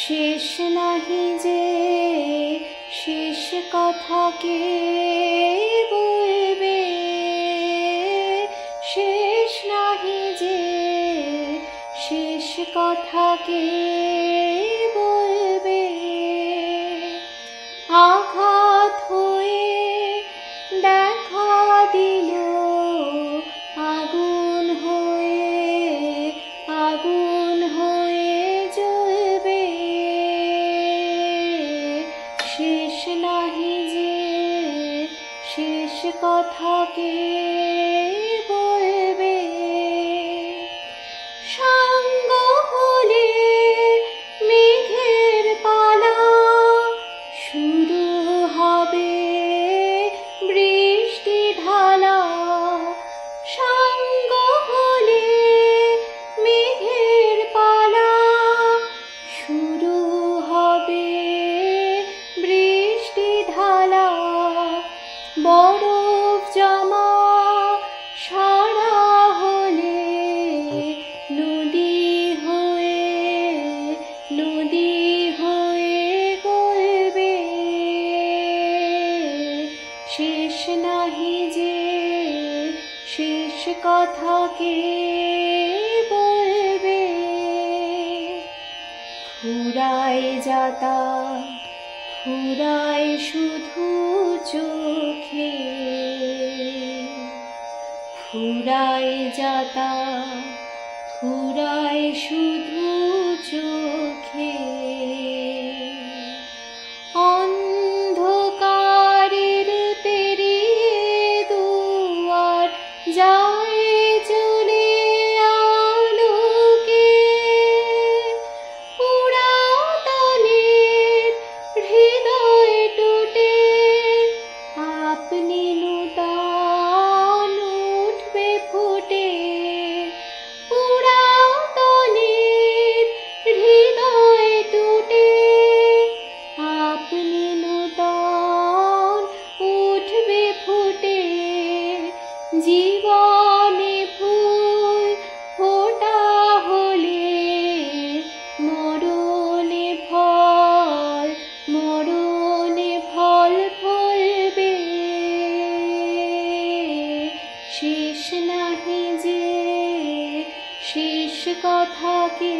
শেষ নাহি যে শেষ কথা কে বলবে, শেষ নাহি যে শেষ কথা কে বলবে। আঘাত হয়ে দেখা দিল আগুন হয়ে, আগুন হয়ে জ্বলবে। শেষ নাহি যে শেষ কথা কে বলবে। সাঙ্গ হলে মেঘের পালা, শুরু হবে বৃষ্টি ঢালা। সাঙ্গ হলে মেঘের পালা, শুরু হবে বৃষ্টি ঢালা। বরফ জমা সারা হলে নদী হয়ে, নদী হয়ে গলবে। শেষ নাহি যে শেষ কথা কে বলবে। ফুরায় যাতা ফুরায় শুধু চোখে, ফুরায় যাতা ফুরায় শুধু চোখে। অন্ধকারের পেরিয়ে দুয়ার যায় চলে আলোকে। পুরাতনের হৃদয় টুটে আপনি নূতন উঠবে ফুটে। পুরাতনের হৃদয় টুটে আপনি নূতন উঠবে ফুটে। জীবনে ফুল ফোটা হলে মরণে ফল, মরণে ফল ফলবে। শেষ নাহি যে শেষ কথা কে